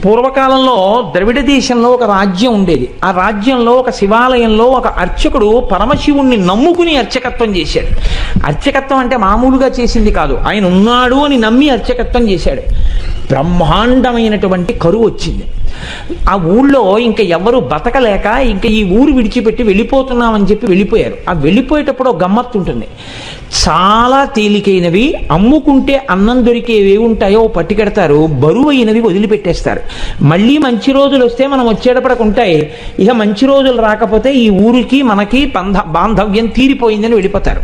పూర్వకాలంలో ద్రవిడ దేశంలో ఒక రాజ్యం ఉండేది. ఆ రాజ్యంలో ఒక శివాలయంలో ఒక అర్చకుడు పరమశివుణ్ణి నమ్ముకుని అర్చకత్వం చేశాడు. అర్చకత్వం అంటే మామూలుగా చేసింది కాదు, ఆయన ఉన్నాడు అని నమ్మి అర్చకత్వం చేశాడు. బ్రహ్మాండమైనటువంటి కరువు వచ్చింది. ఆ ఊళ్ళో ఇంకా ఎవరు బతకలేక ఇంకా ఈ ఊరు విడిచిపెట్టి వెళ్ళిపోతున్నామని చెప్పి వెళ్ళిపోయారు. ఆ వెళ్ళిపోయేటప్పుడు ఒక గమ్మత్తు ఉంటుంది. చాలా తేలికైనవి, అమ్ముకుంటే అన్నం దొరికేవి ఉంటాయో పట్టుకెడతారు, బరువు అయినవి వదిలిపెట్టేస్తారు. మళ్ళీ మంచి రోజులు వస్తే మనం వచ్చేటప్పటికి ఉంటాయి. ఇక మంచి రోజులు రాకపోతే ఈ ఊరికి మనకి బాంధవ్యం తీరిపోయిందని వెళ్ళిపోతారు.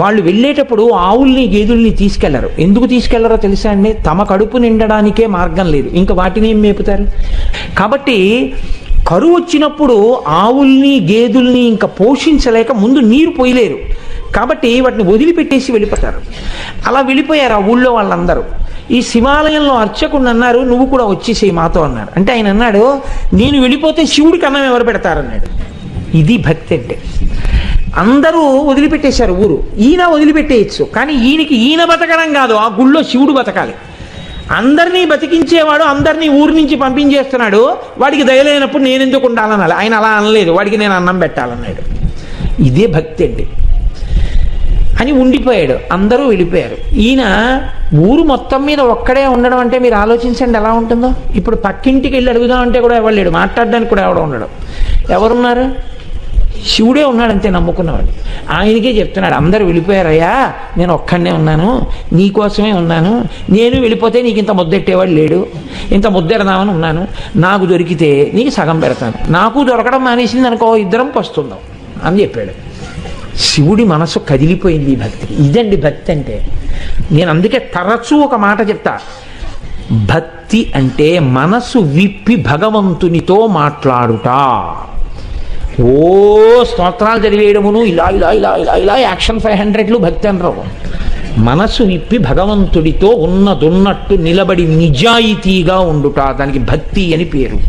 వాళ్ళు వెళ్ళేటప్పుడు ఆవుల్ని గేదెల్ని తీసుకెళ్లరు. ఎందుకు తీసుకెళ్లరో తెలుసా అండి? తమ కడుపు నిండడానికే మార్గం లేదు, ఇంకా వాటిని ఏం మేపుతారు. కాబట్టి కరువు వచ్చినప్పుడు ఆవుల్ని గేదెల్ని ఇంకా పోషించలేక ముందు నీరు పోయలేరు, కాబట్టి వాటిని వదిలిపెట్టేసి వెళ్ళిపోతారు. అలా వెళ్ళిపోయారు ఆ ఊళ్ళో వాళ్ళందరూ. ఈ శివాలయంలో అర్చకుడు అన్నారు, నువ్వు కూడా వచ్చేసేయి మాతో అన్నారు. అంటే ఆయన అన్నాడు, నేను వెళ్ళిపోతే శివుడికి అన్నం ఎవరు పెడతారన్నాడు. ఇది భక్తి అంటే. అందరూ వదిలిపెట్టేశారు ఊరు. ఈయన వదిలిపెట్టేయచ్చు, కానీ ఈయన బతకడం కాదు, ఆ గుళ్ళో శివుడు బతకాలి. అందరినీ బతికించేవాడు అందరినీ ఊరి నుంచి పంపించేస్తున్నాడు, వాడికి దయలేనప్పుడు నేను ఎందుకు ఉండాలనాలి. ఆయన అలా అనలేదు, వాడికి నేను అన్నం పెట్టాలన్నాడు. ఇదే భక్తి అండి అని ఉండిపోయాడు. అందరూ వెళ్ళిపోయారు. ఈయన ఊరు మొత్తం మీద ఒక్కడే ఉండడం అంటే మీరు ఆలోచించండి ఎలా ఉంటుందో. ఇప్పుడు పక్కింటికి వెళ్ళి అడుగుదామంటే కూడా ఎవరు లేడు, మాట్లాడడానికి కూడా ఎవడో ఉండడం. ఎవరున్నారు? శివుడే ఉన్నాడు అంతే, నమ్ముకున్నవాడు. ఆయనకే చెప్తున్నాడు, అందరూ వెళ్ళిపోయారయ్యా, నేను ఒక్కడనే ఉన్నాను, నీకోసమే ఉన్నాను. నేను వెళ్ళిపోతే నీకు ఇంత ముద్దెట్టేవాడు లేడు, ఇంత ముద్దెడదామని ఉన్నాను. నాకు దొరికితే నీకు సగం పెడతాను, నాకు దొరకడం మానేసింది అనుకో, ఇద్దరం పస్తుందాం అని చెప్పాడు. శివుడి మనసు కదిలిపోయింది ఈ భక్తికి. ఇదండి భక్తి అంటే. నేను అందుకే తరచూ ఒక మాట చెప్తా, భక్తి అంటే మనసు విప్పి భగవంతునితో మాట్లాడుట. ఓ స్తోత్రాలు చదివేయడమును ఇలా ఇలా ఇలా ఇలా ఇలా యాక్షన్ 500లు భక్తి అనరు. మనసు విప్పి భగవంతుడితో ఉన్నదున్నట్టు నిలబడి నిజాయితీగా ఉండుట, దానికి భక్తి అని పేరు.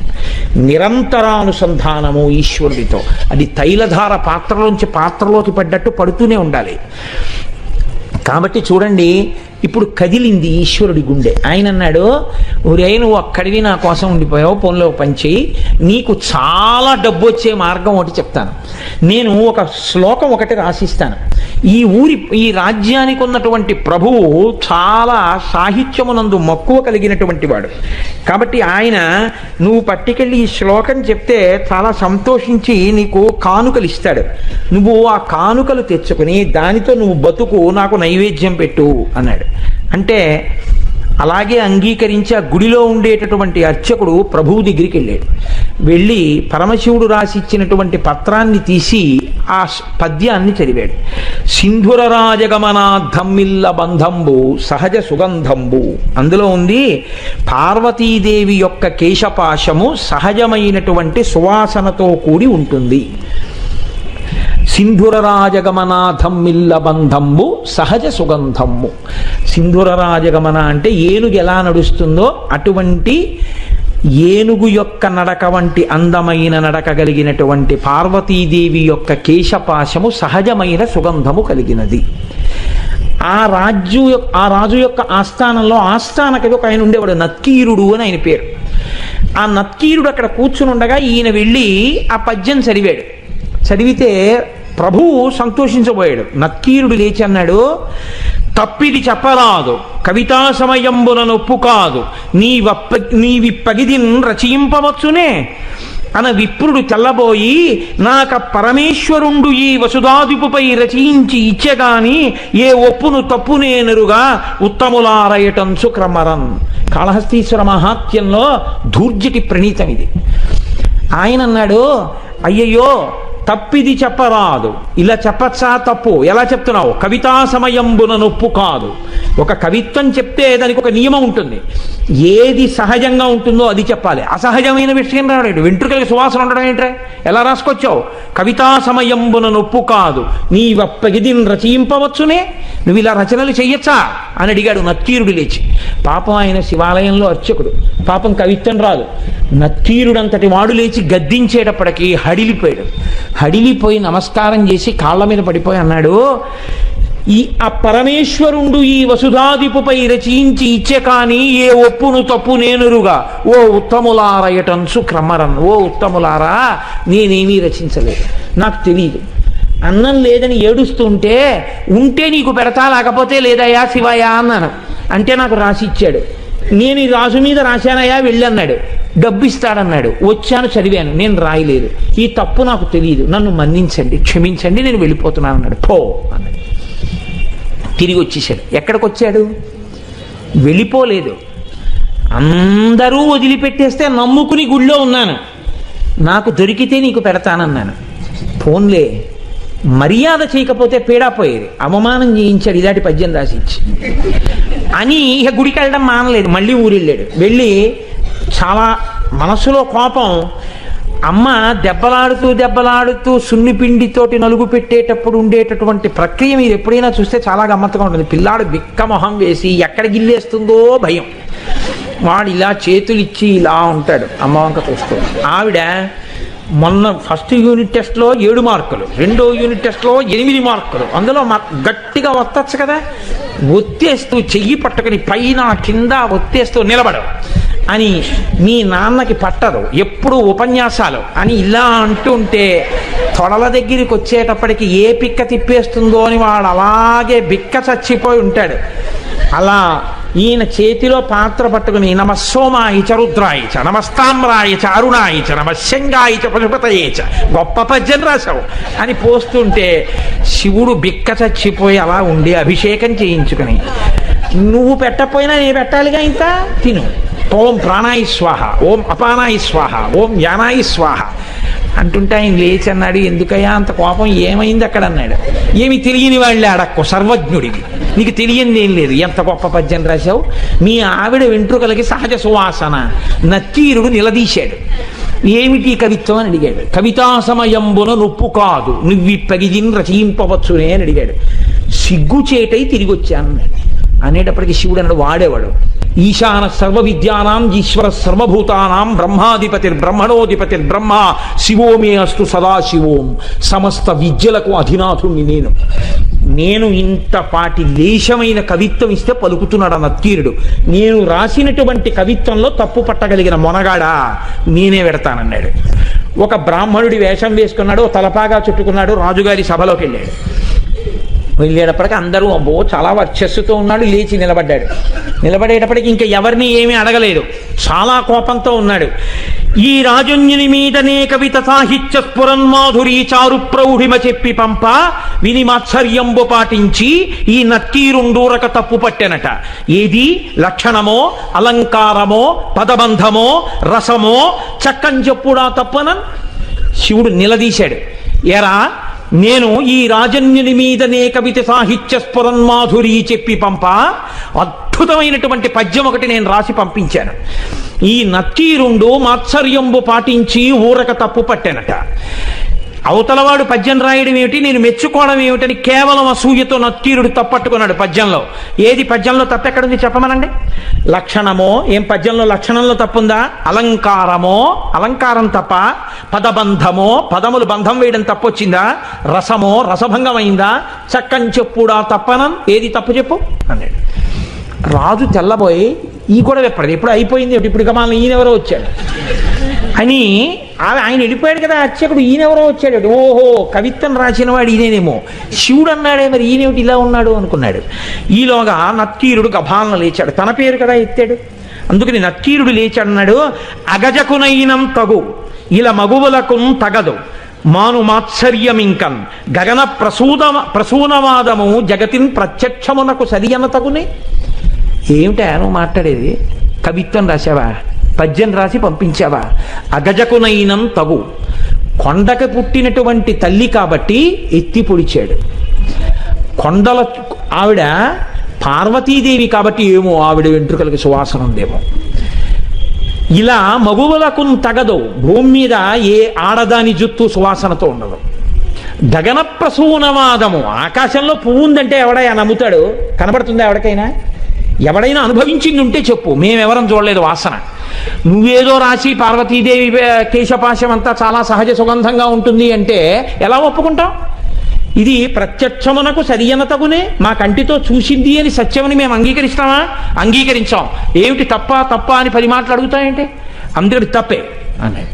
నిరంతరానుసంధానము ఈశ్వరుడితో. అది తైలధార పాత్రలోంచి పాత్రలోకి పడ్డట్టు పడుతూనే ఉండాలి. కాబట్టి చూడండి, ఇప్పుడు కదిలింది ఈశ్వరుడి గుండె. ఆయన అన్నాడు, ఒరే నువ్వు అక్కడివి నా కోసం ఉండిపోయావు, ఫోన్లో పనిచేయి, నీకు చాలా డబ్బు వచ్చే మార్గం ఒకటి చెప్తాను. నేను ఒక శ్లోకం ఒకటి రాసిస్తాను. ఈ రాజ్యానికి ఉన్నటువంటి ప్రభువు చాలా సాహిత్యమునందు మక్కువ కలిగినటువంటి వాడు. కాబట్టి ఆయన నువ్వు పట్టుకెళ్ళి ఈ శ్లోకం చెప్తే చాలా సంతోషించి నీకు కానుకలు ఇస్తాడు. నువ్వు ఆ కానుకలు తెచ్చుకుని దానితో నువ్వు బతుకు, నాకు నైవేద్యం పెట్టు అన్నాడు. అంటే అలాగే అంగీకరించి ఆ గుడిలో ఉండేటటువంటి అర్చకుడు ప్రభువు దగ్గరికి వెళ్ళాడు. వెళ్ళి పరమశివుడు రాసి ఇచ్చినటువంటి పత్రాన్ని తీసి ఆ పద్యాన్ని చదివాడు. సింధుర రాజగమనాద్ధమ్మిల్ల బంధంబు సహజ సుగంధంబు. అందులో ఉంది, పార్వతీదేవి యొక్క కేశపాశము సహజమైనటువంటి సువాసనతో కూడి ఉంటుంది. సింధుర రాజగమనాథమ్మిల్ల బంధమ్ము సహజ సుగంధమ్ము. సింధుర రాజగమన అంటే ఏనుగు ఎలా నడుస్తుందో అటువంటి ఏనుగు యొక్క నడక వంటి అందమైన నడక కలిగినటువంటి పార్వతీదేవి యొక్క కేశపాశము సహజమైన సుగంధము కలిగినది. ఆ రాజు యొక్క ఆస్థానంలో ఆస్థానకవి ఒక ఆయన ఉండేవాడు, నత్కీరుడు అని ఆయన పేరు. ఆ నత్కీరుడు అక్కడ కూర్చుని ఉండగా ఈయన వెళ్ళి ఆ పద్యం చదివాడు. చదివితే ప్రభువు సంతోషించబోయాడు. నత్కీరుడు లేచి అన్నాడు, తప్పిది చెప్పరాదు, కవితా సమయంబున నొప్పు కాదు, నీవిప్పగిదిన్ రచయింపవచ్చునే అన విప్రుడు తెల్లబోయి, నాక పరమేశ్వరుండు ఈ వసుధాదిపుపై రచయించి ఇచ్చగాని ఏ ఒప్పును తప్పునేనరుగా ఉత్తములారయటంచు క్రమరన్. కాళహస్తీశ్వర మహాత్యంలో ధూర్జటి ప్రణీతం ఇది. ఆయన అన్నాడు, అయ్యయ్యో తప్పిది చెప్పరాదు, ఇలా చెప్పచ్చా? తప్పు ఎలా చెప్తున్నావు? కవితా సమయంబున నొప్పు కాదు. ఒక కవిత్వం చెప్తే దానికి ఒక నియమం ఉంటుంది. ఏది సహజంగా ఉంటుందో అది చెప్పాలి. అసహజమైన విషయం రాడు. వెంట్రుకలకి సువాసన ఉండడం ఏంట్రా? ఎలా రాసుకొచ్చావు? కవితా సమయంబున నొప్పు కాదు, నీవప్పగిదిన్ రచయింపవచ్చునే, నువ్వు ఇలా రచనలు చెయ్యొచ్చా అని అడిగాడు నత్తీరుడు లేచి. పాపం ఆయన శివాలయంలో అర్చకుడు, పాపం కవిత్వం రాదు. నత్తీరుడంతటి వాడు లేచి గద్దించేటప్పటికీ హడిలిపోయాడు. హడిలిపోయి నమస్కారం చేసి కాళ్ళ మీద పడిపోయి అన్నాడు, ఆ పరమేశ్వరుండు ఈ వసుధాదిపుపై రచించి ఇచ్చే కాని ఏ ఒప్పును తప్పు నేనురుగా ఓ ఉత్తములారయటన్సు క్రమరన్. ఓ ఉత్తములారా, నేనేమీ రచించలేదు, నాకు తెలియదు. అన్నం లేదని ఏడుస్తుంటే ఉంటే నీకు పెడతా, లేకపోతే లేదయా శివయా అన్నాను. అంటే నాకు రాసి ఇచ్చాడు. నేను ఈ రాజు మీద రాశానయా వెళ్ళన్నాడు. డబ్బు ఇస్తాడన్నాడు. వచ్చాను, చదివాను, నేను రాయలేదు. ఈ తప్పు నాకు తెలియదు, నన్ను మన్నించండి, క్షమించండి, నేను వెళ్ళిపోతున్నాను అన్నాడు. పో అన్నాడు. తిరిగి వచ్చేసాడు. ఎక్కడికి వచ్చాడు? వెళ్ళిపోలేదు. అందరూ వదిలిపెట్టేస్తే నమ్ముకుని గుళ్ళో ఉన్నాను, నాకు దొరికితే నీకు పెడతానన్నాను. ఫోన్లే, మర్యాద చేయకపోతే పీడాపోయేది. అవమానం చేయించాడు ఇలాంటి పద్యం రాసిచ్చి అని. ఇక గుడికి వెళ్ళడం మానలేదు, మళ్ళీ ఊరెళ్ళాడు. వెళ్ళి చాలా మనసులో కోపం. అమ్మ దెబ్బలాడుతూ సున్నిపిండితోటి నలుగు పెట్టేటప్పుడు ఉండేటటువంటి ప్రక్రియ మీరు ఎప్పుడైనా చూస్తే చాలా గమ్మత్తుగా ఉంటుంది. పిల్లాడు బిక్క మొహం వేసి ఎక్కడ గిల్లేస్తుందో భయం. వాడు ఇలా చేతులు ఇచ్చి ఇలా ఉంటాడు, అమ్మ వంక చూస్తూ. ఆవిడ మొన్న ఫస్ట్ యూనిట్ టెస్ట్లో 7 మార్కులు, రెండో యూనిట్ టెస్ట్లో 8 మార్కులు. అందులో గట్టిగా ఒత్తచ్చు కదా, ఒత్తేస్తూ చెయ్యి పట్టుకుని పైన కింద ఒత్తేస్తూ నిలబడు అని. మీ నాన్నకి పట్టదు, ఎప్పుడు ఉపన్యాసాలు అని ఇలా అంటుంటే తొడల దగ్గరికి వచ్చేటప్పటికి ఏ పిక్క తిప్పేస్తుందో అని వాడు అలాగే బిక్క చచ్చిపోయి ఉంటాడు. అలా ఈయన చేతిలో పాత్ర పట్టుకుని నమస్సోమాయిచ రుద్రాయిచ నమస్తామ్రాయిచ అరుణాయిచ నమశంగాయిచ పశుపతయేచ, గొప్ప పద్యం రాశావు అని పోస్తుంటే శివుడు బిక్క చచ్చిపోయి అలా ఉండి అభిషేకం చేయించుకుని, నువ్వు పెట్టకపోయినా నేను పెట్టాలిగా, ఇంత తిను. ఓం ప్రాణాయి స్వాహ, ఓం అపానాయి స్వాహ, ఓం యానాయి స్వాహ అంటుంటే ఆయన లేచి అన్నాడు, ఎందుకయ్యా అంత కోపం, ఏమైంది అక్కడ అన్నాడు. ఏమి తెలియని వాళ్ళే అడక్కు, సర్వజ్ఞుడివి, నీకు తెలియంది ఏం లేదు, ఎంత గొప్ప పద్యం రాశావు. మీ ఆవిడ వెంట్రుకలకి సహజ సువాసన. నత్తీరుడు నిలదీశాడు. ఏమిటి కవిత్వం అని అడిగాడు. కవితా సమయంబున నొప్పు కాదు, నువ్విప్పగిజిన్ రచయింపవచ్చునే అని అడిగాడు. సిగ్గుచేటై తిరిగి వచ్చానన్నాడు. అనేటప్పటికీ శివుడు అన్నాడు, వాడేవాడు ఈశాన సర్వ విద్యానాం ఈశ్వర సర్వభూతానాం బ్రహ్మాధిపతిర్ బ్రహ్మ శివోమే అస్తు సదాశివోం. సమస్త విద్యలకు అధినాథుణ్ణి నేను ఇంతపాటి లేశమైన కవిత్వం ఇస్తే పలుకుతున్నాడు నత్తీరుడు. నేను రాసినటువంటి కవిత్వంలో తప్పు పట్టగలిగిన మొనగాడా నేనే పెడతానన్నాడు. ఒక బ్రాహ్మణుడి వేషం వేసుకున్నాడు, తలపాగా చుట్టుకున్నాడు, రాజుగారి సభలోకి వెళ్ళాడు. వెళ్ళేటప్పటికి అందరూ అబ్బో చాలా వర్చస్సుతో ఉన్నాడు. లేచి నిలబడ్డాడు. నిలబడేటప్పటికి ఇంకా ఎవరిని ఏమీ అడగలేదు, చాలా కోపంతో ఉన్నాడు. ఈ రాజుని మీదనే కవిత సాహిత్య స్ఫురన్మాధురి చారు ప్రౌఢిమ చెప్పి పంప విని మాత్సర్యంబు పాటించి ఈ నత్తీరుండూరక తప్పు పట్టెనట. ఏది లక్షణమో అలంకారమో పదబంధమో రసమో చక్కం చెప్పుడా తప్పనన్. శివుడు నిలదీశాడు. ఎరా, నేను ఈ రాజన్యుని మీదనే కవిత సాహిత్య స్ఫురన్మాధురి చెప్పి పంప అద్భుతమైనటువంటి పద్యం ఒకటి నేను రాసి పంపించాను. ఈ నత్తీరుండు మాత్సర్యంబు పాటించి ఊరక తప్పు పట్టానట. అవతలవాడు పద్యం రాయడం ఏమిటి, నేను మెచ్చుకోవడం ఏమిటని కేవలం అసూయతో నత్తీరుడు తప్పట్టుకున్నాడు పద్యంలో. ఏది పద్యంలో తప్పు ఎక్కడుంది చెప్పమనండి. లక్షణమో, ఏం పద్యంలో లక్షణంలో తప్పుందా? అలంకారమో, అలంకారం తప్ప. పదబంధమో, పదములు బంధం వేయడం తప్పొచ్చిందా? రసమో, రసభంగం అయిందా? చక్కని చెప్పుడా తప్పనం, ఏది తప్పు చెప్పు అన్నాడు. రాజు తెల్లబోయి ఈ కూడా ఎప్పటిది, ఎప్పుడు అయిపోయింది, ఇప్పుడు కమాలను ఈయనెవరో వచ్చాడు అని. ఆయన వెళ్ళిపోయాడు కదా అర్చకుడు, ఈయనెవరో వచ్చాడు. ఓహో, కవిత్వం రాసిన వాడు ఈయనేమో. శివుడు అన్నాడే, మరి ఈయనేమిటి ఇలా ఉన్నాడు అనుకున్నాడు. ఈలోగా నత్తీరుడు గభాలను లేచాడు. తన పేరు కదా ఎత్తాడు, అందుకని నత్తీరుడు లేచాడన్నాడు. అగజకునైనం తగు ఇలా మగువులకు తగదు మాను మాత్సర్యమింకన్ గగన ప్రసూనవాదము జగతిన్ ప్రత్యక్షమునకు సరియన తగునే. ఏమిటా నువ్వు మాట్లాడేది? కవిత్వం రాశావా? పద్యం రాసి పంపించావా? అగజకునైనం తగు. కొండకు పుట్టినటువంటి తల్లి కాబట్టి ఎత్తి పొడిచాడు. కొండల ఆవిడ పార్వతీదేవి కాబట్టి ఏమో ఆవిడ వెంట్రుకలకి సువాసన ఉందేమో. ఇలా మగువులకు తగదు, భూమి మీద ఏ ఆడదాని జుత్తు సువాసనతో ఉండదు. గగన ప్రసూనవాదము, ఆకాశంలో పువ్వు ఉందంటే ఎవడైనా నమ్ముతాడు? కనబడుతుందా ఎవరికైనా? ఎవడైనా అనుభవించింది ఉంటే చెప్పు, మేమెవరం చూడలేదు వాసన. నువ్వేదో రాసి పార్వతీదేవి కేశపాశం అంతా చాలా సహజ సుగంధంగా ఉంటుంది అంటే ఎలా ఒప్పుకుంటాం? ఇది ప్రత్యక్షమునకు సరియనతగునే, మా కంటితో చూసింది అని సత్యమని మేము అంగీకరిస్తామా? అంగీకరించాం. ఏమిటి తప్ప అని 10 మాటలు అడుగుతాయంటే అందరి తప్పే అన్నాడు.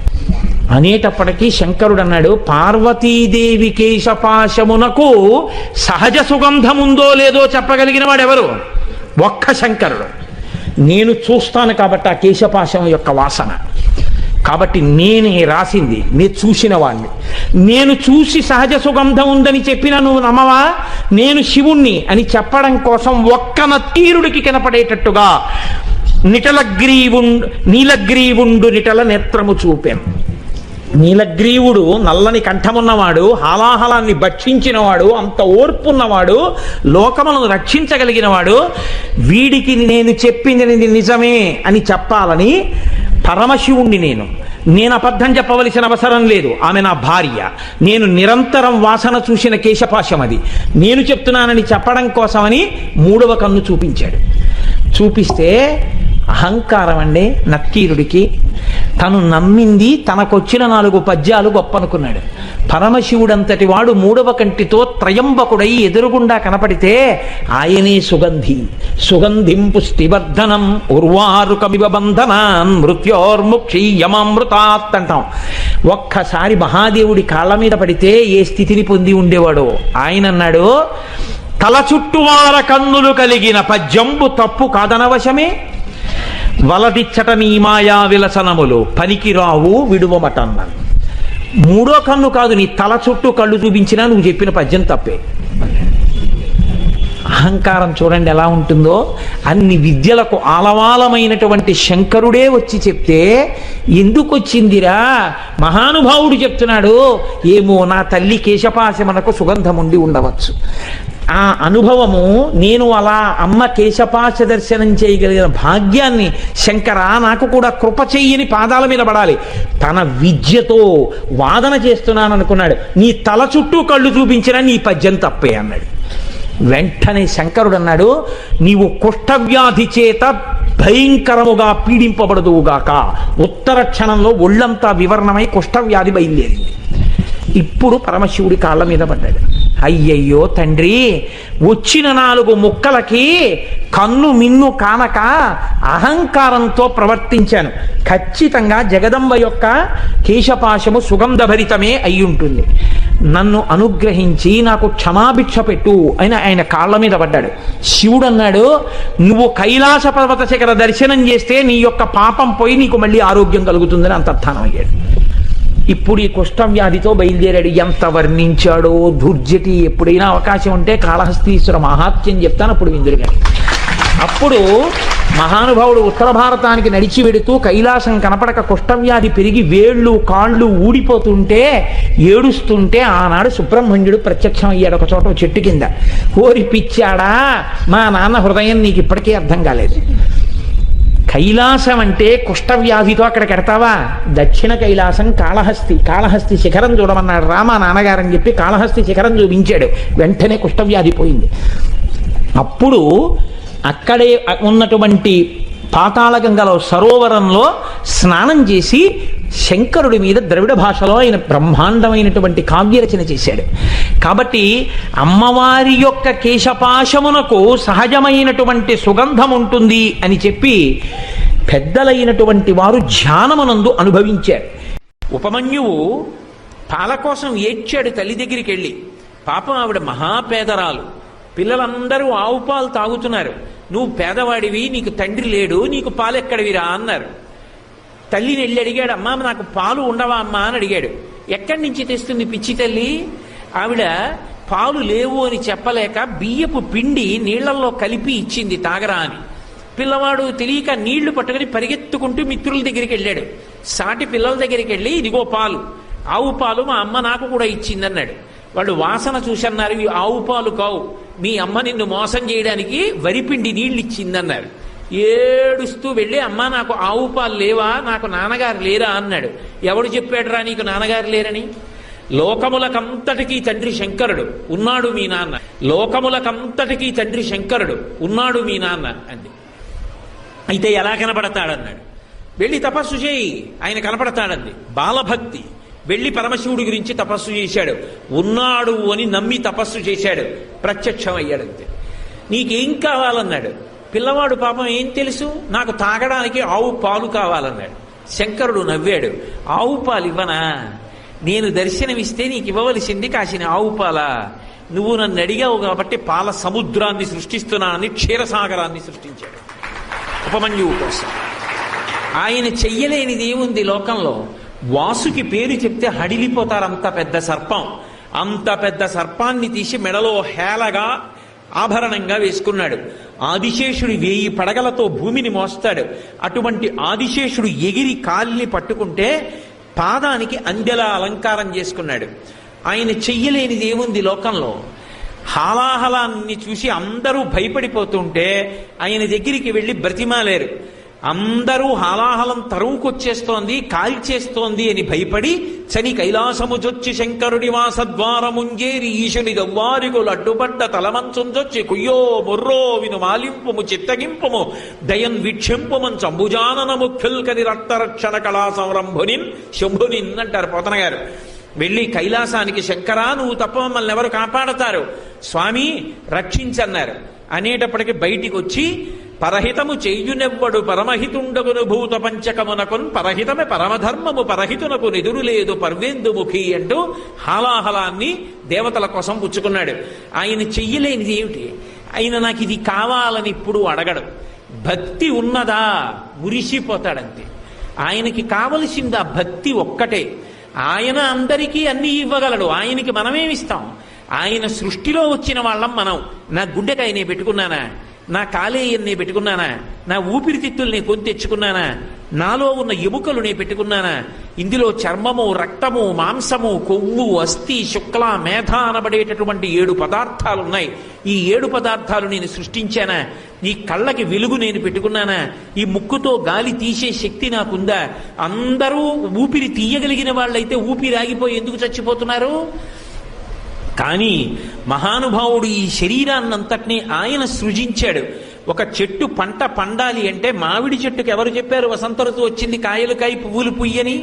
అనేటప్పటికీ శంకరుడు అన్నాడు, పార్వతీదేవి కేశపాశమునకు సహజ సుగంధముందో లేదో చెప్పగలిగిన వాడెవరు? ఒక్క శంకరుడు. నేను చూస్తాను కాబట్టి ఆ కేశపాశం యొక్క వాసన, కాబట్టి నేనే రాసింది, నేను చూసిన వాడిని. నేను చూసి సహజ సుగంధం ఉందని చెప్పినా నువ్వు నమ్మవా? నేను శివుణ్ణి అని చెప్పడం కోసం ఒక్క నత్తీరుడికి కనపడేటట్టుగా నీలగ్రీవుండు నిటల నేత్రము చూపాను. నీలగ్రీవుడు నల్లని కంఠమున్నవాడు, హాలాహలాన్ని భక్షించినవాడు, అంత ఓర్పున్నవాడు, లోకములను రక్షించగలిగినవాడు. వీడికి నేను చెప్పింది నిజమే అని చెప్పాలని పరమశివుణ్ణి నేను అబద్ధం చెప్పవలసిన అవసరం లేదు. ఆమె నా భార్య. నేను నిరంతరం వాసన చూసిన కేశపాశం అది. నేను చెప్తున్నానని చెప్పడం కోసమని 3వ కన్ను చూపించాడు. చూపిస్తే అహంకారం అండి నక్కీరుడికి. తను నమ్మింది, తనకొచ్చిన 4 పద్యాలు గొప్ప అనుకున్నాడు. పరమశివుడంతటి వాడు 3వ కంటితో త్రయంబకుడై ఎదురుగుండా కనపడితే ఆయనే సుగంధిం పుష్టివర్ధనం ఉర్వారుకమివ బంధనాన్ మృత్యోర్ముక్షీయమామృతాత్ అంటాం. ఒక్కసారి మహాదేవుడి కాళ్ళ మీద పడితే ఏ స్థితిని పొంది ఉండేవాడో ఆయన అన్నాడు, తల చుట్టువార కన్నులు కలిగిన పద్యంబు తప్పు కాదనవశమే, వలదిచ్చట నీ మాయా విలసనములు పనికిరావు విడువమటన్నాను. 3వ కన్ను కాదు, నీ తల చుట్టూ కళ్ళు చూపించినా నువ్వు చెప్పిన పద్యం తప్పే. అహంకారం చూడండి ఎలా ఉంటుందో. అన్ని విద్యలకు ఆలవాలమైనటువంటి శంకరుడే వచ్చి చెప్తే ఎందుకు వచ్చిందిరా? మహానుభావుడు చెప్తున్నాడు, ఏమో నా తల్లి కేశపాశమునకు సుగంధం ఉండి ఉండవచ్చు. ఆ అనుభవము, నేను అలా అమ్మ కేశపాశ దర్శనం చేయగలిగిన భాగ్యాన్ని శంకర నాకు కూడా కృప చెయ్యని పాదాల మీద పడాలి. తన విద్యతో వాదన చేస్తున్నాను అనుకున్నాడు. నీ తల చుట్టూ కళ్ళు చూపించినా నీ పద్యం తప్పే అన్నాడు. వెంటనే శంకరుడు అన్నాడు, నీవు కుష్ఠవ్యాధి చేత భయంకరముగా పీడింపబడదువుగాక. ఉత్తర క్షణంలో ఒళ్ళంతా వివరణమై కుష్ఠవ్యాధి బయలుదేరింది. ఇప్పుడు పరమశివుడి కాళ్ళ మీద పడ్డాడు. అయ్యయ్యో తండ్రి, వచ్చిన 4 ముక్కలకి కన్ను మిన్ను కానక అహంకారంతో ప్రవర్తించాను. ఖచ్చితంగా జగదంబ యొక్క కేశపాశము సుగంధభరితమే అయి ఉంటుంది. నన్ను అనుగ్రహించి నాకు క్షమాభిక్ష పెట్టు అని ఆయన కాళ్ళ మీద పడ్డాడు. శివుడు అన్నాడు, నువ్వు కైలాస పర్వత శిఖర దర్శనం చేస్తే నీ యొక్క పాపం పోయి నీకు మళ్ళీ ఆరోగ్యం కలుగుతుందని అంతర్ధానం అయ్యాడు. ఇప్పుడు ఈ కుష్ఠవ్యాధితో బయలుదేరాడు. ఎంత వర్ణించాడో దుర్జటి. ఎప్పుడైనా అవకాశం ఉంటే కాళహస్తీశ్వర మహాత్మ్యం చెప్తాను, అప్పుడు విందురు గారు. అప్పుడు మహానుభావుడు ఉత్తర భారతానికి నడిచి వెడుతూ కైలాసం కనపడక కుష్ఠవ్యాధి పెరిగి వేళ్ళు కాళ్ళు ఊడిపోతుంటే ఏడుస్తుంటే ఆనాడు సుబ్రహ్మణ్యుడు ప్రత్యక్షం అయ్యాడు ఒక చోట చెట్టు కింద. ఓరి పిచ్చాడా, మా నాన్న హృదయం నీకు ఇప్పటికీ అర్థం కాలేదు. కైలాసం అంటే కుష్ఠవ్యాధితో అక్కడికి ఎడతావా? దక్షిణ కైలాసం కాళహస్తి శిఖరం చూడమన్నాడు రామ నాన్నగారని చెప్పి కాళహస్తి శిఖరం చూపించాడు. వెంటనే కుష్ఠవ్యాధి పోయింది. అప్పుడు అక్కడే ఉన్నటువంటి పాతాళగంగలో సరోవరంలో స్నానం చేసి శంకరుడి మీద ద్రవిడ భాషలో ఆయన బ్రహ్మాండమైనటువంటి కావ్యరచన చేశాడు. కాబట్టి అమ్మవారి యొక్క కేశపాశమునకు సహజమైనటువంటి సుగంధం ఉంటుంది అని చెప్పి పెద్దలైనటువంటి వారు ధ్యానమునందు అనుభవించారు. ఉపమన్యువు పాల కోసం ఏడ్చాడు తల్లి దగ్గరికి వెళ్ళి. పాపం ఆవిడ మహాపేదరాలు, పిల్లలందరూ ఆవు పాలు తాగుతున్నారు. నువ్వు పేదవాడివి, నీకు తండ్రి లేడు, నీకు పాలు ఎక్కడివిరా అన్నారు. తల్లిని వెళ్ళి అడిగాడు, అమ్మా నాకు పాలు ఉండవా అమ్మా అని అడిగాడు. ఎక్కడి నుంచి తెస్తుంది పిచ్చి తల్లి? ఆవిడ పాలు లేవు అని చెప్పలేక బియ్యపు పిండి నీళ్లలో కలిపి ఇచ్చింది తాగరా అని. పిల్లవాడు తెలియక నీళ్లు పట్టుకుని పరిగెత్తుకుంటూ మిత్రుల దగ్గరికి వెళ్ళాడు. సాటి పిల్లల దగ్గరికి వెళ్ళి, ఇదిగో పాలు, ఆవు పాలు మా అమ్మ నాకు కూడా ఇచ్చిందన్నాడు. వాళ్ళు వాసన చూసన్నారు, ఇవి ఆవు పాలు కావు, మీ అమ్మ నిన్ను మోసం చేయడానికి వరిపిండి నీళ్ళు ఇచ్చిందన్నారు. ఏడుస్తూ వెళ్ళి, అమ్మ నాకు ఆవు పాలు లేవా, నాకు నాన్నగారు లేరా అన్నాడు. ఎవడు చెప్పాడురా నీకు నాన్నగారు లేరని? లోకములకంతటికీ తండ్రి శంకరుడు, ఉన్నాడు మీ నాన్న. లోకములకంతటికీ తండ్రి శంకరుడు, ఉన్నాడు మీ నాన్న అంది. అయితే ఎలా కనపడతాడన్నాడు. వెళ్ళి తపస్సు చేయి, ఆయన కనపడతాడంది. బాలభక్తి. వెళ్ళి పరమశివుడి గురించి తపస్సు చేశాడు. ఉన్నాడు అని నమ్మి తపస్సు చేశాడు. ప్రత్యక్షం అయ్యాడంతే. నీకేం కావాలన్నాడు. పిల్లవాడు పాపం ఏం తెలుసు, నాకు తాగడానికి ఆవు పాలు కావాలన్నాడు. శంకరుడు నవ్వాడు. ఆవు పాలు ఇవ్వనా? నేను దర్శనమిస్తే నీకు ఇవ్వవలసింది కాసిన ఆవు పాలా? నువ్వు నన్ను అడిగావు కాబట్టి పాల సముద్రాన్ని సృష్టిస్తున్నానని క్షీరసాగరాన్ని సృష్టించాడు ఉపమన్యువు కోసం. ఆయన చెయ్యలేనిది ఏముంది లోకంలో? వాసుకి పేరు చెప్తే హడిలిపోతారు. అంత పెద్ద సర్పం, అంత పెద్ద సర్పాన్ని తీసి మెడలో హేళగా ఆభరణంగా వేసుకున్నాడు. ఆదిశేషుడు 1000 పడగలతో భూమిని మోస్తాడు. అటువంటి ఆదిశేషుడు ఎగిరి కాలిని పట్టుకుంటే పాదానికి అందెలా అలంకారం చేసుకున్నాడు. ఆయన చెయ్యలేనిది ఏముంది లోకంలో? హాలాహలాన్ని చూసి అందరూ భయపడిపోతుంటే ఆయన దగ్గరికి వెళ్ళి బ్రతిమాలేరు. అందరూ హాలాహలం తరువుకొచ్చేస్తోంది, కాల్చేస్తోంది అని భయపడి చని కైలాసముజొచ్చి శంకరుడి వాసద్వారముంజేరి ఈశుని దవ్వారికులు అడ్డుపడ్డ తలమంచుంజొచ్చి కుయ్యో మొర్రో విను మాలింపుము చిత్తగింపుము దయన్ వీక్షింపుమన్ చంబుజాననము ఖిల్కని రక్తరక్షణ కళా సంరంభునిన్ శంభునిన్ అంటారు పోతన గారు. వెళ్ళి కైలాసానికి శంకరా నువ్వు తప్ప మమ్మల్ని ఎవరు కాపాడతారు, స్వామి రక్షించన్నారు. అనేటప్పటికి బయటికి వచ్చి పరహితము చెయ్యునెవ్వడు పరమహితుండగును భూత పంచకమునకున్ పరహితమే పరమధర్మము పరహితునకు నిదురు లేదు పర్వేందుముఖి అంటూ హాలాహలాన్ని దేవతల కోసం పుచ్చుకున్నాడు. ఆయన చెయ్యలేనిది ఏమిటి? ఆయన నాకు ఇది కావాలని ఇప్పుడు అడగడు. భక్తి ఉన్నదా మురిసిపోతాడంతే. ఆయనకి కావలసింది ఆ భక్తి ఒక్కటే. ఆయన అందరికీ అన్నీ ఇవ్వగలడు. ఆయనకి మనమేమిస్తాం? ఆయన సృష్టిలో వచ్చిన వాళ్ళం మనం. నా గుండెకాయనే పెట్టుకున్నానా, నా కాలేయన్నే పెట్టుకున్నానా, నా ఊపిరితిత్తుల్ని కొని తెచ్చుకున్నానా, నాలో ఉన్న ఎముకలు నే పెట్టుకున్నానా? ఇందులో చర్మము, రక్తము, మాంసము, కొవ్వు, అస్థి, శుక్ల, మేధ అనబడేటటువంటి 7 పదార్థాలు ఉన్నాయి. ఈ 7 పదార్థాలు నేను సృష్టించానా? ఈ కళ్ళకి వెలుగు నేను పెట్టుకున్నానా? ఈ ముక్కుతో గాలి తీసే శక్తి నాకుందా? అందరూ ఊపిరి తీయగలిగిన వాళ్ళైతే ఊపిరి ఆగిపోయి ఎందుకు చచ్చిపోతున్నారు? కానీ మహానుభావుడు ఈ శరీరాన్నంతటినీ ఆయన సృజించాడు. ఒక చెట్టు పంట పండాలి అంటే మామిడి చెట్టుకు ఎవరు చెప్పారు వసంత ఋతువు వచ్చింది కాయలు కాయి పువ్వులు పుయ్యని?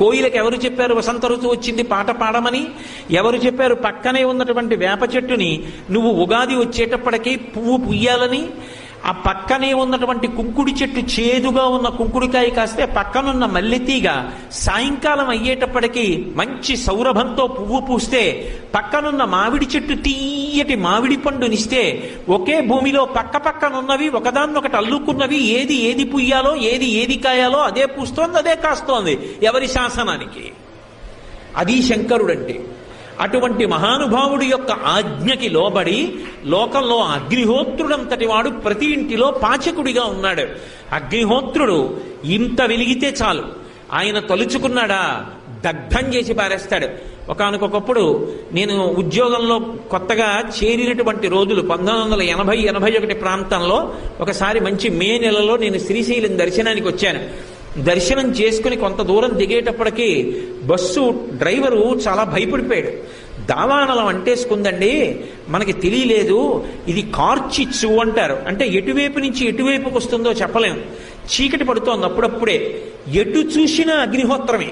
కోయిలకు ఎవరు చెప్పారు వసంత ఋతువు వచ్చింది పాట పాడమని? ఎవరు చెప్పారు పక్కనే ఉన్నటువంటి వేప చెట్టుని నువ్వు ఉగాది వచ్చేటప్పటికీ పువ్వు పుయ్యాలని? ఆ పక్కనే ఉన్నటువంటి కుంకుడి చెట్టు చేదుగా ఉన్న కుంకుడికాయ కాస్తే పక్కనున్న మల్లెతీగ సాయంకాలం అయ్యేటప్పటికీ మంచి సౌరభంతో పువ్వు పూస్తే పక్కనున్న మామిడి చెట్టు తీయటి మామిడి పండునిస్తే ఒకే భూమిలో పక్క పక్కనున్నవి ఒకదాన్నొకటి అల్లుకున్నవి ఏది పుయ్యాలో ఏది కాయాలో అదే పూస్తోంది, అదే కాస్తోంది. ఎవరి శాసనానికి? అది శంకరుడంటే. అటువంటి మహానుభావుడి యొక్క ఆజ్ఞకి లోబడి లోకంలో అగ్నిహోత్రుడంతటి వాడు ప్రతి ఇంటిలో పాచకుడిగా ఉన్నాడు. అగ్నిహోత్రుడు ఇంత వెలిగితే చాలు, ఆయన తలుచుకున్నాడా దగ్ధం చేసి పారేస్తాడు. ఒకానొకప్పుడు నేను ఉద్యోగంలో కొత్తగా చేరినటువంటి రోజులు 1980-81 ప్రాంతంలో ఒకసారి మంచి మే నెలలో నేను శ్రీశైలం దర్శనానికి వచ్చాను. దర్శనం చేసుకుని కొంత దూరం దిగేటప్పటికీ బస్సు డ్రైవరు చాలా భయపడిపోయాడు. దావానలం అంటేసుకుందండి, మనకి తెలియలేదు, ఇది కార్చిచ్చు అంటారు. అంటే ఎటువైపు నుంచి ఎటువైపుకి వస్తుందో చెప్పలేము. చీకటి పడుతోంది అప్పుడప్పుడే, ఎటు చూసినా అగ్నిహోత్రమే.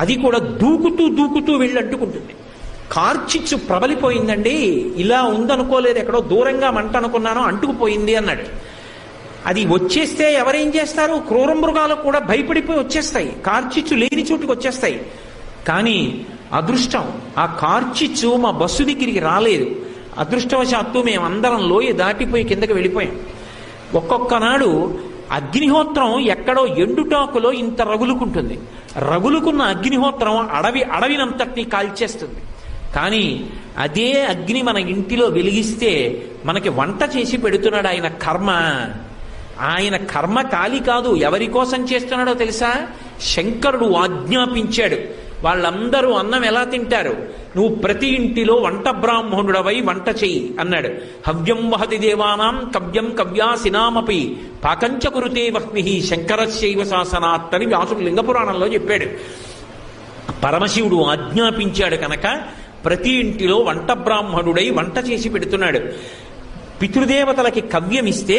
అది కూడా దూకుతూ వెళ్ళి అంటుకుంటుంది. కార్చిచ్చు ప్రబలిపోయిందండి, ఇలా ఉందనుకోలేదు, ఎక్కడో దూరంగా మంట అనుకున్నానో అంటుకుపోయింది అన్నాడు. అది వచ్చేస్తే ఎవరేం చేస్తారు? క్రూర మృగాలు కూడా భయపడిపోయి వచ్చేస్తాయి, కార్చిచ్చు లేని చోటుకు వచ్చేస్తాయి. కానీ అదృష్టం, ఆ కార్చిచ్చు మా బస్సు దగ్గరికి రాలేదు. అదృష్టవశాత్తు మేమందరం లోయ దాటిపోయి కిందకి వెళ్ళిపోయాం. ఒక్కొక్క నాడు అగ్నిహోత్రం ఎక్కడో ఎండుటాకులో ఇంత రగులుకుంటుంది. రగులుకున్న అగ్నిహోత్రం అడవినంతటినీ కాల్చేస్తుంది. కానీ అదే అగ్ని మన ఇంటిలో వెలిగిస్తే మనకి వంట చేసి పెడుతున్నాడు. ఆయన కర్మ, ఆయన కర్మ కాలి కాదు. ఎవరి కోసం చేస్తున్నాడో తెలుసా? శంకరుడు ఆజ్ఞాపించాడు. వాళ్ళందరూ అన్నం ఎలా తింటారు? నువ్వు ప్రతి ఇంటిలో వంట బ్రాహ్మణుడవై వంట చెయ్యి అన్నాడు. హవ్యం వహతి దేవానాం కవ్యం కవ్యాసినామపి పాకంచ కురుతే వహ్ని శంకరశైవ శాసనాత్ అని వ్యాసుడు లింగపురాణంలో చెప్పాడు. పరమశివుడు ఆజ్ఞాపించాడు కనుక ప్రతి ఇంటిలో వంట బ్రాహ్మణుడై వంట చేసి పెడుతున్నాడు. పితృదేవతలకి కవ్యమిస్తే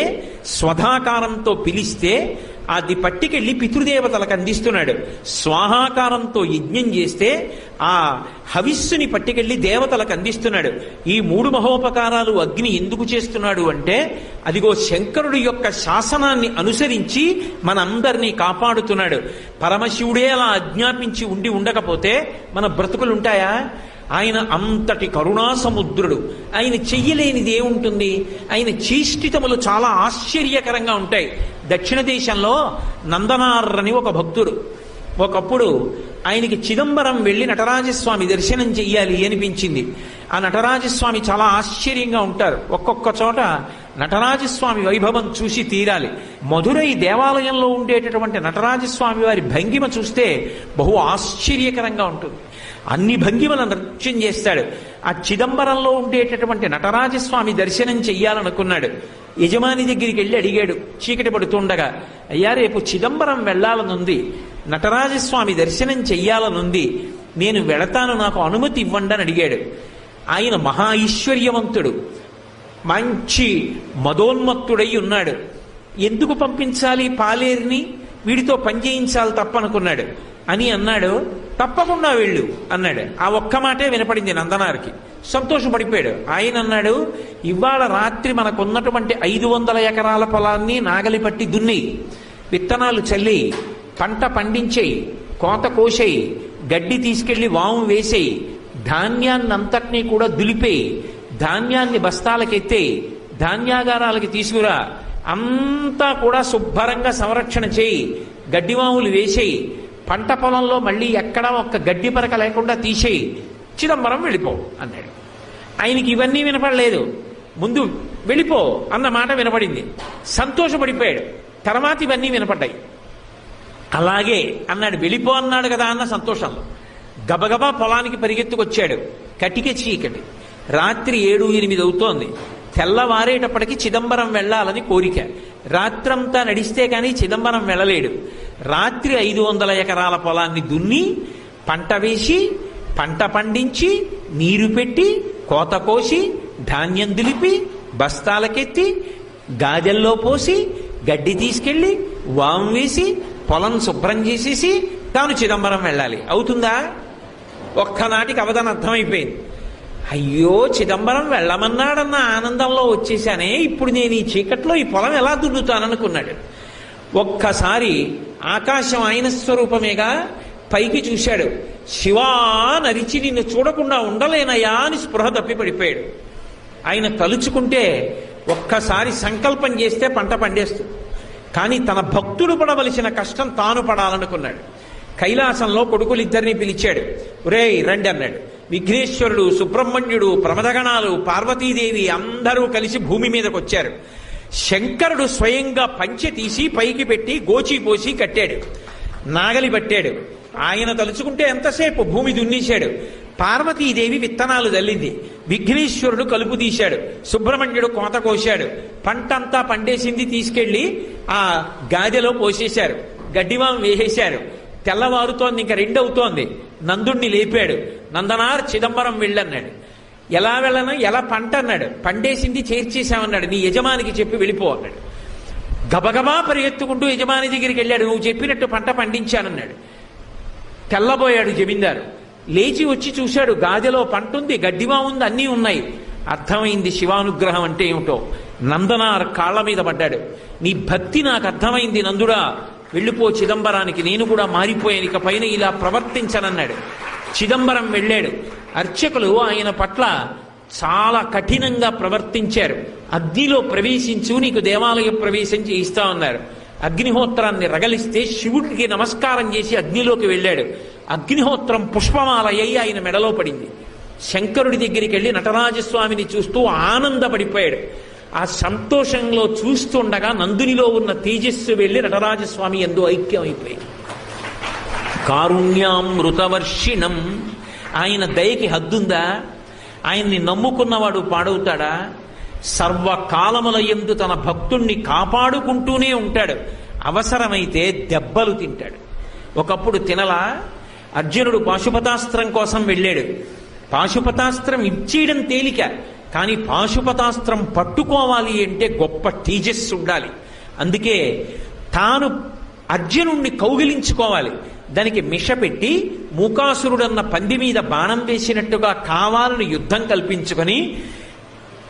స్వధాకారంతో పిలిస్తే అది పట్టికెళ్ళి పితృదేవతలకు అందిస్తున్నాడు. స్వాహాకారంతో యజ్ఞం చేస్తే ఆ హవిస్సుని పట్టికెళ్ళి దేవతలకు అందిస్తున్నాడు. ఈ 3 మహోపకారాలు అగ్ని ఎందుకు చేస్తున్నాడు అంటే, అదిగో శంకరుడి యొక్క శాసనాన్ని అనుసరించి మనందరినీ కాపాడుతున్నాడు. పరమశివుడే అలా ఆజ్ఞాపించి ఉండకపోతే మన బ్రతుకులుంటాయా? ఆయన అంతటి కరుణా సముద్రుడు. ఆయన చెయ్యలేనిది ఏముంటుంది? ఆయన చేష్టితములు చాలా ఆశ్చర్యకరంగా ఉంటాయి. దక్షిణ దేశంలో నందనార్రని ఒక భక్తుడు. ఒకప్పుడు ఆయనకి చిదంబరం వెళ్ళి నటరాజస్వామి దర్శనం చెయ్యాలి అనిపించింది. ఆ నటరాజస్వామి చాలా ఆశ్చర్యంగా ఉంటారు. ఒక్కొక్క చోట నటరాజస్వామి వైభవం చూసి తీరాలి. మధురై దేవాలయంలో ఉండేటటువంటి నటరాజస్వామి వారి భంగిమ చూస్తే బహు ఆశ్చర్యకరంగా ఉంటుంది. అన్ని భంగిమలను నృత్యం చేస్తాడు. ఆ చిదంబరంలో ఉండేటటువంటి నటరాజస్వామి దర్శనం చెయ్యాలనుకున్నాడు. యజమాని దగ్గరికి వెళ్ళి అడిగాడు చీకటి పడుతుండగా, అయ్యా రేపు చిదంబరం వెళ్ళాలనుంది, నటరాజస్వామి దర్శనం చెయ్యాలనుంది, నేను వెళతాను, నాకు అనుమతి ఇవ్వండి అని అడిగాడు. ఆయన మహా ఐశ్వర్యవంతుడు, మంచి మదోన్మత్తుడై ఉన్నాడు. ఎందుకు పంపించాలి పాలేరుని, వీడితో పనిచేయించాలి తప్పనుకున్నాడు. అని అన్నాడు, తప్పకుండా వెళ్ళు అన్నాడు. ఆ ఒక్క మాటే వినపడింది నందనారికి. సంతోషపడిపోయాడు. ఆయన అన్నాడు, ఇవాళ రాత్రి మనకున్నటువంటి 500 ఎకరాల పొలాన్ని నాగలి పట్టి దున్ని, విత్తనాలు చల్లి, పంట పండించేయి, కోత కోసేయి, గడ్డి తీసుకెళ్లి వాము వేసేయి, ధాన్యాన్నంతటినీ కూడా దులిపేయి, ధాన్యాన్ని బస్తాలకెత్తేయి, ధాన్యాగారాలకి తీసుకురా, అంతా కూడా శుభ్రంగా సంరక్షణ చేయి, గడ్డివాములు వేసేయి, పంట పొలంలో మళ్ళీ ఎక్కడా ఒక్క గడ్డి పరక లేకుండా తీసేయి, చిదంబరం వెళ్ళిపో అన్నాడు. ఆయనకి ఇవన్నీ వినపడలేదు. ముందు వెళ్ళిపో అన్న మాట వినపడింది. సంతోషపడిపోయాడు. తర్వాత ఇవన్నీ వినపడ్డాయి. అలాగే అన్నాడు. వెళ్ళిపో అన్నాడు కదా అన్న సంతోషంలో గబగబా పొలానికి పరిగెత్తుకొచ్చాడు. కటిక చీకటి, రాత్రి 7-8 అవుతోంది. తెల్లవారేటప్పటికి చిదంబరం వెళ్ళాలని కోరిక. రాత్రంతా నడిస్తే కానీ చిదంబరం వెళ్ళలేడు. రాత్రి 500 ఎకరాల పొలాన్ని దున్ని, పంట వేసి, పంట పండించి, నీరు పెట్టి, కోత కోసి, ధాన్యం దులిపి, బస్తాలకెత్తి, గాజెల్లో పోసి, గడ్డి తీసుకెళ్లి వాము వేసి, పొలం శుభ్రం చేసేసి తాను చిదంబరం వెళ్ళాలి. అవుతుందా? ఒక్కనాటికి అవదానం అర్థమైపోయింది. అయ్యో, చిదంబరం వెళ్ళమన్నాడన్న ఆనందంలో వచ్చేసానే, ఇప్పుడు నేను ఈ చీకట్లో ఈ పొలం ఎలా దున్నుతాననుకున్నాడు. ఒక్కసారి ఆకాశం ఆయన స్వరూపమేగా, పైకి చూశాడు. శివా నరిచి నిన్ను చూడకుండా ఉండలేనయా అని స్పృహ తప్పి పడిపోయాడు. ఆయన తలుచుకుంటే ఒక్కసారి సంకల్పం చేస్తే పంట పండేస్తుంది. కానీ తన భక్తుడు పడవలసిన కష్టం తాను పడాలనుకున్నాడు. కైలాసంలో కొడుకులిద్దరినీ పిలిచాడు. ఒరేయ్ రండి అన్నాడు. విఘ్నేశ్వరుడు, సుబ్రహ్మణ్యుడు, ప్రమదగణాలు, పార్వతీదేవి అందరూ కలిసి భూమి మీదకి వచ్చారు. శంకరుడు స్వయంగా పంచె తీసి పైకి పెట్టి గోచి పోసి కట్టాడు. నాగలి పట్టాడు. ఆయన తలుచుకుంటే ఎంతసేపు భూమి దున్నేశాడు. పార్వతీదేవి విత్తనాలు చల్లింది. విఘ్నేశ్వరుడు కలుపు తీశాడు. సుబ్రహ్మణ్యుడు కోత కోశాడు. పంటంతా పండేసింది, తీసుకెళ్లి ఆ గాదెలో పోసేశారు. గడ్డివాం వేసేశారు. తెల్లవారుతోంది, ఇంకా 2 అవుతోంది. నందుణ్ణి లేపాడు. నందనార్ చిదంబరం వెళ్ళన్నాడు. ఎలా వెళ్ళను, ఎలా పంట అన్నాడు. పండేసింది చేర్చేశామన్నాడు. నీ యజమానికి చెప్పి వెళ్ళిపో అన్నాడు. గబగబా పరిగెత్తుకుంటూ యజమాని దగ్గరికి వెళ్ళాడు. నువ్వు చెప్పినట్టు పంట పండించానన్నాడు. తెల్లబోయాడు జమీందారు. లేచి వచ్చి చూశాడు. గాదెలో పంట ఉంది, గడ్డివా ఉంది, అన్నీ ఉన్నాయి. అర్థమైంది శివానుగ్రహం అంటే ఏమిటో. నందనార్ కాళ్ల మీద పడ్డాడు. నీ భక్తి నాకు అర్థమైంది నందుడా, వెళ్ళిపో చిదంబరానికి, నేను కూడా మారిపోయాను, ఇక పైన ఇలా ప్రవర్తించనన్నాడు. చిదంబరం వెళ్ళాడు. అర్చకులు ఆయన పట్ల చాలా కఠినంగా ప్రవర్తించారు. అగ్నిలో ప్రవేశించు, నీకు దేవాలయ ప్రవేశం చేయిస్తా ఉన్నారు. అగ్నిహోత్రాన్ని రగలిస్తే శివుడికి నమస్కారం చేసి అగ్నిలోకి వెళ్ళాడు. అగ్నిహోత్రం పుష్పమాలయ్యి ఆయన మెడలో పడింది. శంకరుడి దగ్గరికి వెళ్ళి నటరాజస్వామిని చూస్తూ ఆనందపడిపోయాడు. ఆ సంతోషంలో చూస్తుండగా నందునిలో ఉన్న తేజస్సు వెళ్ళి నటరాజస్వామి యందు ఐక్యం అయిపోయింది. కారుణ్యామృతవర్షిణం, ఆయన దయకి హద్దుందా? ఆయన్ని నమ్ముకున్నవాడు పాడవుతాడా? సర్వకాలముల యందు తన భక్తుణ్ణి కాపాడుకుంటూనే ఉంటాడు. అవసరమైతే దెబ్బలు తింటాడు. ఒకప్పుడు తినలా. అర్జునుడు పాశుపతాస్త్రం కోసం వెళ్ళాడు. పాశుపతాస్త్రం ఇచ్చేయడం తేలిక, కానీ పాశుపతాస్త్రం పట్టుకోవాలి అంటే గొప్ప తేజస్సు ఉండాలి. అందుకే తాను అర్జునుణ్ణి కౌగిలించుకోవాలి. దానికి మిష పెట్టి మూకాసురుడన్న పంది మీద బాణం వేసినట్టుగా కావాలని యుద్ధం కల్పించుకొని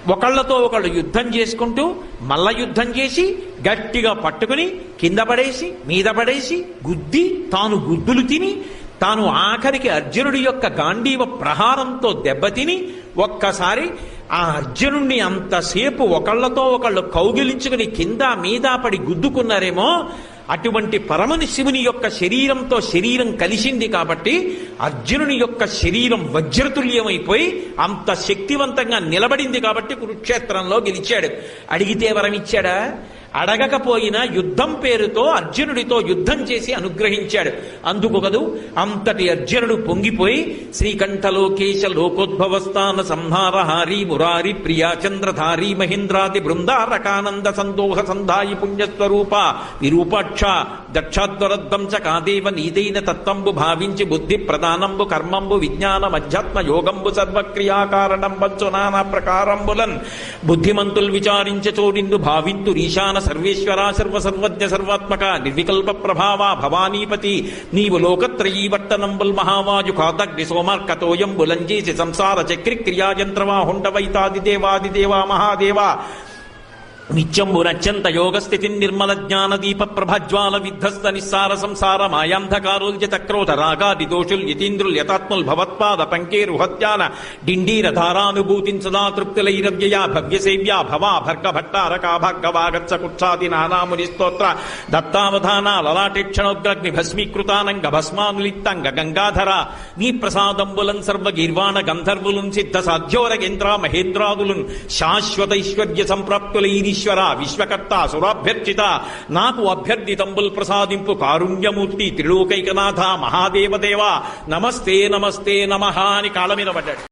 ఒకళ్ళతో ఒకళ్ళు యుద్ధం చేసుకుంటూ మల్ల యుద్ధం చేసి గట్టిగా పట్టుకుని కింద పడేసి మీద పడేసి గుద్ది తాను గుద్దులు తిని తాను ఆఖరికి అర్జునుడి యొక్క గాంధీవ ప్రహారంతో దెబ్బతిని ఒక్కసారి ఆ అర్జునుణ్ణి అంతసేపు ఒకళ్ళతో ఒకళ్ళు కౌగిలించుకుని కింద మీద పడి గుద్దుకున్నారేమో, అటువంటి పరమని శివుని యొక్క శరీరంతో శరీరం కలిసింది కాబట్టి అర్జునుని యొక్క శరీరం వజ్రతుల్యమైపోయి అంత శక్తివంతంగా నిలబడింది కాబట్టి కురుక్షేత్రంలో గెలిచాడు. అడిగితే వరం ఇచ్చాడా? అడగకపోయినా యుద్ధం పేరుతో అర్జునుడితో యుద్ధం చేసి అనుగ్రహించాడు. అందుకు కదూ అంతటి అర్జునుడు పొంగిపోయి శ్రీకంఠలోకేశ లోకోద్భవస్థాన సంహారహారి మురారి ప్రియా చంద్రధారి మహేంద్రాది బృందారకానంద సందోహ సంధాయి పుణ్యస్వరూప విరూపాక్ష దక్షాద్వరద్దం చ కాదేవ నీదైన తత్వంబు భావించి బుద్ధి ప్రధానంబు కర్మంబు విజ్ఞానం అధ్యాత్మ యోగంబు సర్వక్రియాకారణం వచ్చు నానా ప్రకారంబులన్ బుద్ధిమంతులు విచారించచో నిన్ను భావింతు ఈశాన సర్వేశ్వర సర్వసర్వజ్ఞ సర్వాత్మక నిర్వికల్ప ప్రభావ భవానీపతి నీవు లోకత్రయీవర్తనంబుల్ మహావాజు కాదగ్ని సోమార్కతోయంబులంజేసి సంసార చక్రి క్రియాయంత్రవా హుండవైతాదిదేవాదిదేవా మహాదేవా నిత్యంబురత్యంత యోగస్థితి నిర్మల జ్ఞాన దీప ప్రభజ్వాల విధ్వస్త నిస్సార సంసార మాయాంధకారోల్యత క్రోధ రాగాది దోషుల్ యతీంద్రుల్ యతాత్ముల్ భవత్పాద పంకేరు హత్యాన డిండీర ధారానుభూతిం సదా తృప్తులైరవ్యయా భవ్యసేవ్యా భవా భర్గ భట్టారకా భార్గవాగత్స కుక్షాది నానాముని స్తోత్ర దత్తావధాన లలాటేక్షణోగ్రగ్ని భస్మీకృతానంగ భస్మానులిప్తంగ గంగాధర నీ ప్రసాదంబులన్ సర్వగీర్వాణ గంధర్వులున్ సిద్ధ సాధ్యోరగేంద్ర మహేంద్రాదులున్ శాశ్వతైశ్వర్య సంప్రాప్తులైరి ఈశ్వర విశ్వకర్త సురాభ్యర్చిత నాకు అభ్యర్థితంబుల్ ప్రసాదింపు కారుణ్యమూర్తి త్రిలోకైకనాథ మహాదేవదేవ నమస్తే నమస్తే నమః అని కాళ్ళ మీద పడ్డాడు.